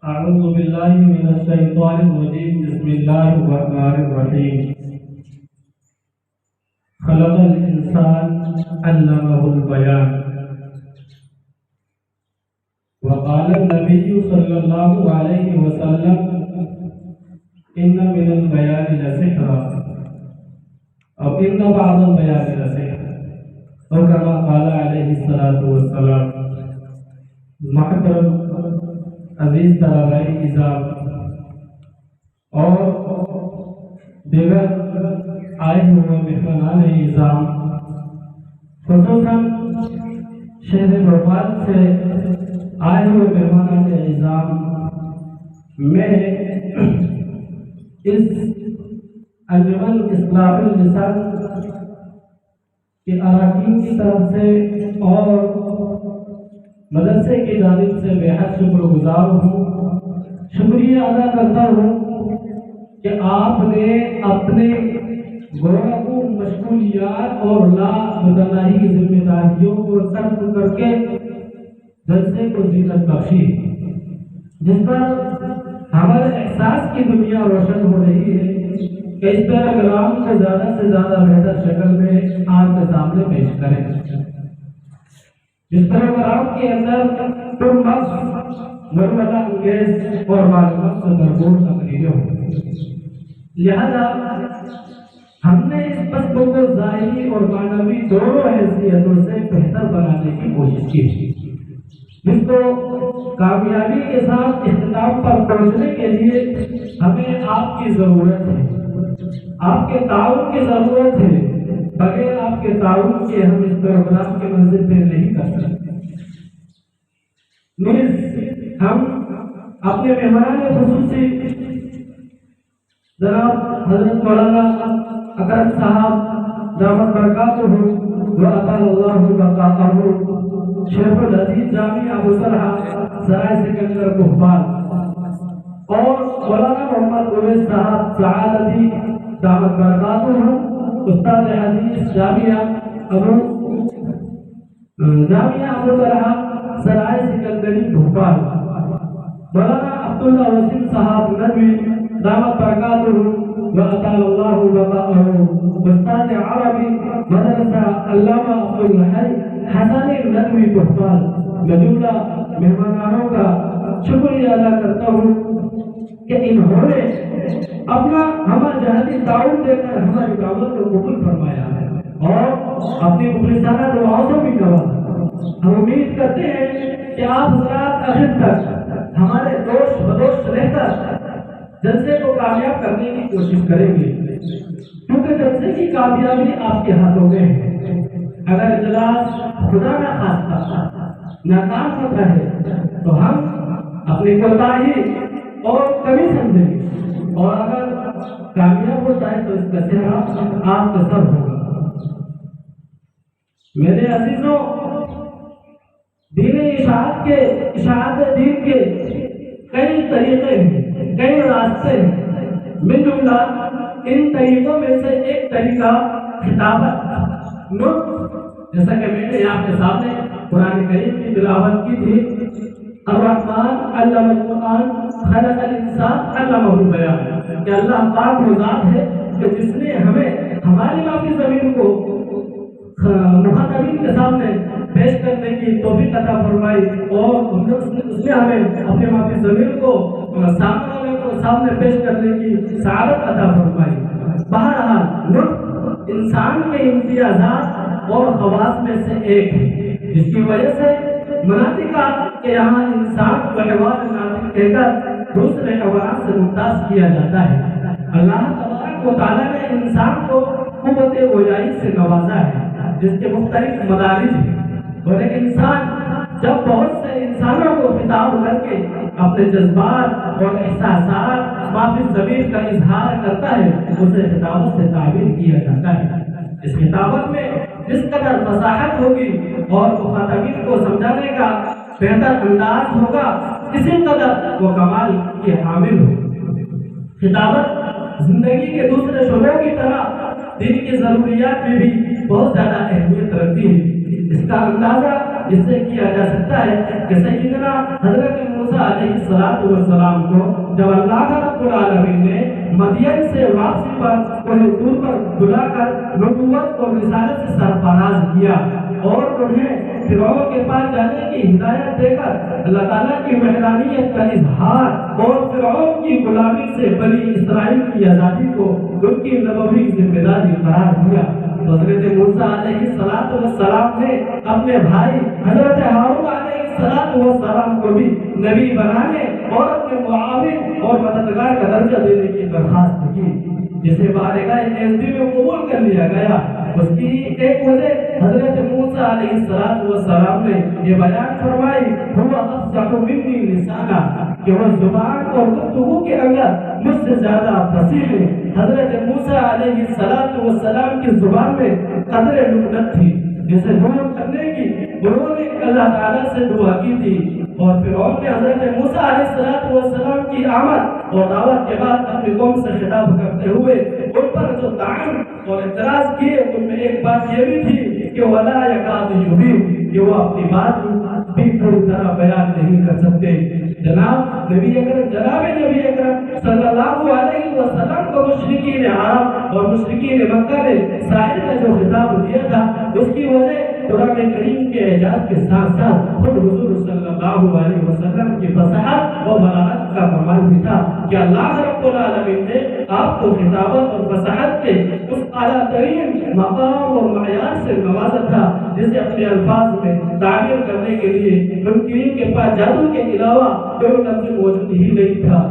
أعوذ بالله من الشيطان الرجيم بسم الله الرحمن الرحيم خلق الإنسان علمه البيان وقال النبي صلى الله عليه وسلم إن من البيان لسحرا أو إن بعض البيان لسحر أو كما قال عليه الصلاة والسلام. محترم عزیز طلباء نظام اور دیگر آئے ہوئے مہمانان نظام، خصوصاً شہر بھوپال سے آئے ہوئے مہمانان نظام، میں اس انجمن اصلاح اللسان کے اراکین کی طرف سے اور مدرسے کی جانب سے بے حد شکر گزار ہوں، شکریہ ادا کرتا ہوں کہ آپ نے اپنے گورکھپور مشغولیات اور لا متناہی کی ذمہ داریوں کو ترک کر کے جلسے کو زینت بخشی، جس پر ہمارے احساس کی دنیا روشن ہو رہی ہے کہ اس پیراگرام کو زیادہ سے زیادہ بہتر شکل میں آپ کے سامنے پیش کریں، جس پروگرام کے اندر تم مقصد مرملہ انگیز اور معلومات سے بھرپور تقریریں ہوں. لہذا ہم نے اس پسب کو ظاہری اور معنوی دونوں حیثیتوں سے بہتر بنانے کی کوشش کی، جس کو کامیابی کے ساتھ اختتام پر پہنچنے کے لیے ہمیں آپ کی ضرورت ہے، آپ کے تعاون کی ضرورت ہے. بغیر آپ کے تعاون کے ہم اس پروگرام کے منزل پہ نہیں کر سکتے. نیز ہم اپنے مہمان خصوصی جناب حضرت مولانا اکرم صاحب دامت برکاتہ و اطال اللہ بقاءہ شیخ الحدیث جامعہ ابو طلحہ سرائے سکندر بھوپال اور مولانا محمد اویس صاحب سعادتی دامت برکاتہ استاد حدیث جامعہ ابو طلحہ سرائے سکندری بھوپال، مولانا عبداللہ وسیم صاحب ندوی دامت برکاتہ و اطال اللہ بقاءہ استاد عربی مدرسہ علامہ عبدالحی حسانی ندوی بھوپال. میں جملہ مہمانوں کا شکریہ ادا کرتا ہوں کہ انہوں نے اپنا ہمارا جہادی تعاون دے کر ہماری دعوت کو قبول فرمایا ہے اور اپنی مخلصانہ دعاؤں سے بھی نوازا. ہم امید کرتے ہیں کہ آپ حضرات آخر تک ہمارے دوست بدوش رہ کر جلسے کو کامیاب کرنے کی کوشش کریں گے، کیونکہ جلسے کی کامیابی آپ کے ہاتھوں میں ہے. اگر اجلاس خدا نہ خواستہ ناکام ہوتا ہے تو ہم اپنی کوتاہی اور کمی سمجھیں گے، اور اگر کامیاب ہوتا ہے تو اس کا چہرہ آپ کا سر ہوگا. میرے عزیزوں، دین اشاعت دین کے کئی طریقے ہیں، کئی راستے ہیں. من جملہ ان طریقوں میں سے ایک طریقہ خطابت، نطق، جیسا کہ میں نے آپ کے سامنے قرآن کریم کی تلاوت کی تھی. الرحمن علم القرآن خلق الانسان علمہ البیان، کہ اللہ پاک وہ ذات ہے کہ جس نے ہمیں ہماری معافی زمین کو مخاطبین کے سامنے پیش کرنے کی توفیق عطا فرمائی، اور اس نے ہمیں اپنے معافی زمین کو سامنے پیش کرنے کی سعادت عطا فرمائی. بہرحال نطق انسان کے امتیازات اور خواص میں سے ایک ہے، جس کی وجہ سے مناطقہ کہ یہاں انسان کو حیوان ناطق کہہ کر دوسرے حیوانات سے ممتاز کیا جاتا ہے. اللہ تبارک و تعالیٰ نے انسان کو قوت گویائی سے نوازا ہے، جس کے مختلف مدارج ہیں، اور ایک انسان جب بہت سے انسانوں کو خطاب کر کے اپنے جذبات اور احساسات معافی ضمیر کا اظہار کرتا ہے، اسے خطابت سے تعبیر کیا جاتا ہے. اس خطابت میں جس قدر فصاحت ہوگی اور مخاطبین کو سمجھانے کا بہتر انداز ہوگا، اسی قدر وہ کمال کی حامل ہوگی. خطابت زندگی کے دوسرے شعبوں کی طرح دین کی ضروریات میں بھی بہت زیادہ اہمیت رکھتی ہے. اس کا اندازہ اس سے کیا جا سکتا ہے کہ سیدنا حضرت موسیٰ علیہ السلام کو جب اللہ رب العالمین نے مدین سے واپسی پر کوئی دور پر بلا کر نبوت اور رسالت سے سرفراز کیا اور انہیں فرعون کے پاس جانے کی ہدایت دے کر اللہ تعالیٰ کی وحدانیت کا اظہار اور فرعون کی غلامی سے بنی اسرائیل کی آزادی کو ان کی نبوی ذمہ داری قرار دیا، تو حضرت موسیٰ علیہ السلام نے اپنے بھائی حضرت ہارون علیہ السلام کو بھی نبی بنانے اور اپنے معاون اور مددگار کا درجہ دینے کی درخواست کی، جسے بارگاہ عزتی میں قبول کر لیا گیا۔ اس کی ایک وجہ حضرت موسیٰ علیہ السلام نے یہ بیان فرمائی، هو افصح منی لسانا، کہ وہ زبان اور گفتگو کے اندر مجھ سے زیادہ فصیح ہے۔ حضرت موسیٰ علیہ السلام کی زبان میں قدر لکنت تھی جسے دور کرنے کی انہوں نے اللہ تعالیٰ سے دعا کی تھی، اور فرعون نے حضرت موسیٰ علیہ السلام کی آمد اور دعوت کے بعد اپنی قوم سے خطاب کرتے ہوئے ان پر جو طعن اور اعتراض کیے ان میں ایک بات یہ بھی تھی کہ وَلَا يَكَادُ يُبِينُ، کہ وہ اپنی بات بھی پوری طرح بیان نہیں کر سکتے۔ جناب نبی اکرم صلی اللہ علیہ وسلم کو مشرکین عرب اور مشرکین مکہ نے ساحر کا جو خطاب دیا تھا، اس کی وجہ قرآن کریم کے اعجاز کے ساتھ ساتھ خود حضور صلی اللہ علیہ وسلم کی فصاحت اور بلاغت کا کمال بھی تھا کہ اللہ رب العالمین نے آپ کو خطابت اور فصاحت کے اس اعلیٰ ترین مقام اور معیار سے نوازا تھا جسے اپنے الفاظ میں تعبیر کرنے کے لیے منکرین کے پاس جادو کے علاوہ کوئی لفظ موجود ہی نہیں تھا۔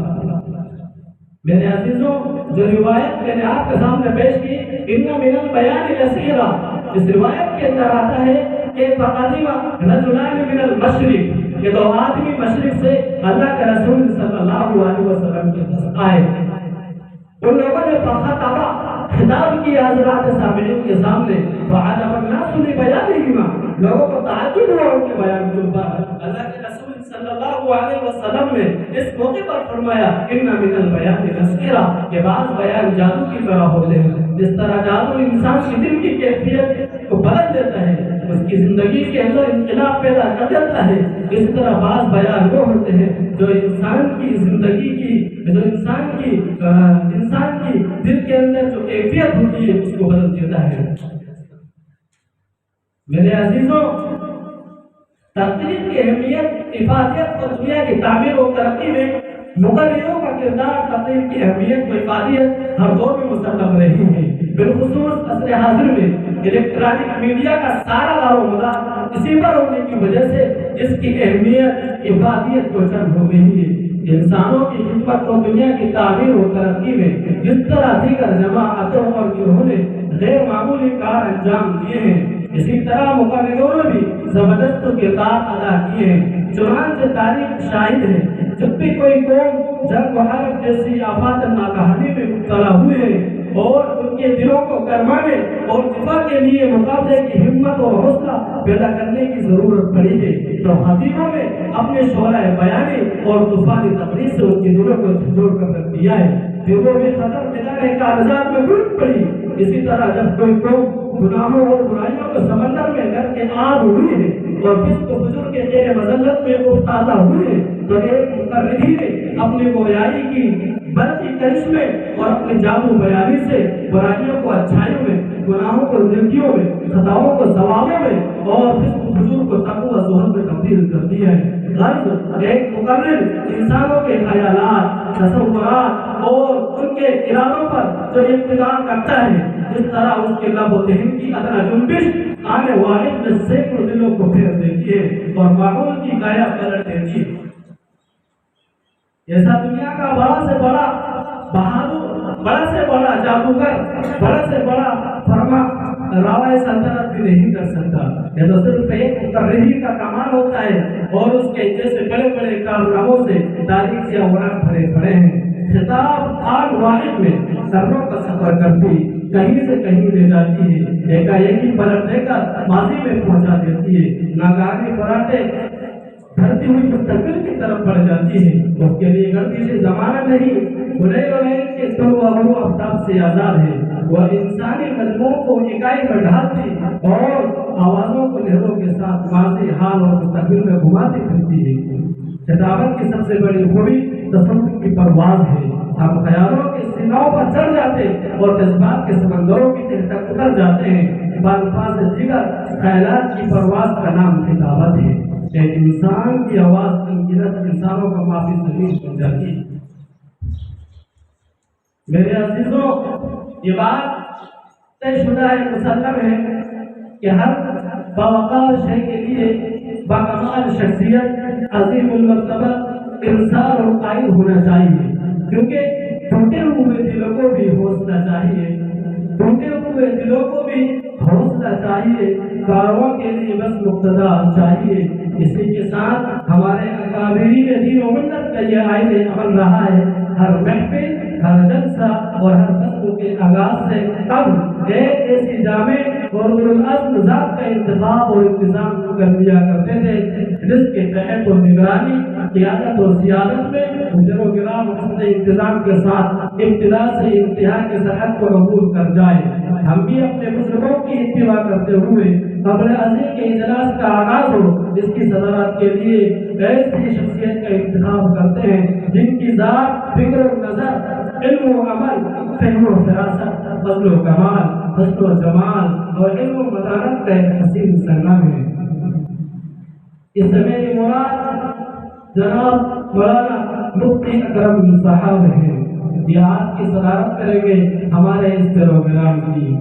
میرے عزیزوں، جو روایت میں نے آپ کے سامنے پیش کی، ان من البیان لسیرہ، اس روایت کے اندر آتا ہے کہ فقدیم رجلان من المشرق، کہ دو آدمی مشرق سے اللہ کے رسول صلی اللہ علیہ وسلم کے پاس آئے، ان لوگوں نے فخطبا خطاب کیا حضرات سامعین کے سامنے، فعجب الناس لبیانہما، لوگوں کو تعجب ہوا ان کے بیان کے اوپر۔ اللہ کے رسول صلی اللہ علیہ وسلم نے اس موقع پر فرمایا ان من البیان لسیرہ، کہ بعض بیان جادو کی طرح ہوتے ہیں، جس طرح جادو انسان کی دل کی کیفیت کو بدل دیتا ہے، اس کی زندگی کے اندر انقلاب پیدا کر دیتا ہے، اس طرح بعض بیان وہ ہوتے ہیں جو انسان کی زندگی کی، جو انسان کی دل کے اندر جو کیفیت ہوتی ہے اس کو بدل دیتا ہے۔ میرے عزیزوں، تقریر کی اہمیت، افادیت اور دنیا کی تعمیر و ترقی میں مقرروں کا کردار تقریر کی اہمیت و افادیت ہر دور میں مسلم رہی ہے۔ بالخصوص عصر حاضر میں الیکٹرانک میڈیا کا سارا دار و مدار اسی پر ہونے کی وجہ سے اس کی اہمیت، افادیت کو چند ہو گئی ہے۔ انسانوں کی خدمت اور دنیا کی تعمیر و ترقی میں جس طرح دیگر جماعتوں اور گروہوں نے غیر معمولی کار انجام دیے ہیں، اسی طرح مقرروں نے بھی زبردست کردار ادا کیے ہیں۔ چنانچہ تاریخ شاہد ہے، جب بھی کوئی قوم جنگ و حرب جیسی آفات ناگہانی میں مبتلا ہوئے ہیں اور ان کے دلوں کو گرمانے اور دفاع کے لیے مقابلے کی ہمت اور حوصلہ پیدا کرنے کی ضرورت پڑی ہے، تو خطیبوں نے اپنے شعلہ بیانی اور طوفانی تقریر سے ان کے دلوں کو جھنجھوڑ کر رکھ دیا ہے، پھر وہ بھی خطر میدان کاغذات میں ڈوب پڑی۔ اسی طرح جب کوئی قوم گناہوں اور برائیوں کے سمندر میں گر کے آگ ہوئی ہے اور فسق و فجور کے زیر مذلت میں افتادہ ہوئے ہیں، تو ایک مقرری نے اپنی گویائی کی برقی کرشمے اور اپنے جادو بیانی سے برائیوں کو اچھائیوں میں، گناہوں کو نیکیوں میں، خطاؤں کو ثوابوں میں اور فسق و فجور کو تقوی و زہد میں تبدیل کر دیا ہے۔ غرض ایک مقرر انسانوں کے خیالات، تصورات اور ان کے ارادوں پر جو اقتدار کرتا ہے، جس طرح اس کے لب و دہن کی ادنا جنبش آنے واحد میں سینکڑوں دلوں کو پھیر دیتی ہے اور ماحول کی کایا پلٹ دیتی ہے۔ ایسا دنیا کا بڑا سے بڑا بہادر، بڑا سے بڑا جادوگر، بڑا سے بڑا فرما راوائے سلطنت بھی نہیں کر سکتا۔ یہ تو صرف ایک مقرری کا کمال ہوتا ہے اور اس کے جیسے بڑے بڑے کارناموں سے تاریخ سے اوراق بھرے پڑے ہیں۔ خطاب آن واحد میں سروں کا سفر کرتی، کہیں سے کہیں لے جاتی ہے، ایک ایک پلٹ دے کر ماضی میں پہنچا دیتی ہے۔ ناگہانی فراٹے بڑھتی ہوئی مستقبل کی طرف بڑھ جاتی ہے، اس کے لیے گردش زمانہ نہیں، حنین کے طلوع و آفتاب سے آزاد ہے، وہ انسانی مجموعوں کو اکائی میں ڈھالتی اور آوازوں کو لہروں کے ساتھ ماضی، حال اور مستقبل میں گھماتی پھرتی ہے۔ خطابت کی سب سے بڑی خوبی تصوف کی پرواز ہے، ہم خیالوں کے سینوں پر چڑھ جاتے اور جذبات کے سمندروں کی تہ تک اتر جاتے ہیں۔ بالفاظ دیگر خیالات کی پرواز کا نام خطابت ہے۔ ایک انسان کی آواز انگنت انسانوں کا معافی زمین بن جاتی ہے۔ میرے عزیزوں، یہ بات طے شدہ ہے، مسلم ہے کہ ہر باوقار شے کے لیے باکمال شخصیت، عظیم المرتبہ انسان اور قائد ہونا چاہیے، کیونکہ ٹوٹے ہوئے دلوں کو بھی حوصلہ چاہیے، ٹوٹے ہوئے دلوں کو بھی حوصلہ چاہیے، کارواں کے لیے بس مقتدا چاہیے۔ اسی کے ساتھ ہمارے اکابرین دین و ملت کا یہ آئین عمل رہا ہے، ہر محفل، ہر جلسہ اور ہر قسم کے آغاز سے قبل ایک ایسی جامع اور اولوالعزم ذات کا انتخاب اور انتظام کر دیا کرتے تھے جس کے تحت و نگرانی، قیادت اور سیادت میں حضور و کرام حسن انتظام کے ساتھ ابتدا سے انتہا کی سرحد کو عبور کر جائے۔ ہم بھی اپنے بزرگوں کی اتباع کرتے ہوئے قبر عظیم کے اجلاس کا آغاز ہو، جس کی صدارت کے لیے ایسی شخصیت کا انتخاب کرتے ہیں جن کی ذات، فکر و نظر، علم و عمل، فہم و فراست، فضل و کمال، حسن و جمال اور علم و مدارت کا ایک حسین سنگم ہے۔ اس سے میری مراد جناب مولانا مفتی اکرم صاحب ہیں، یہ آپ کی صدارت کریں گے ہمارے اس پروگرام کی۔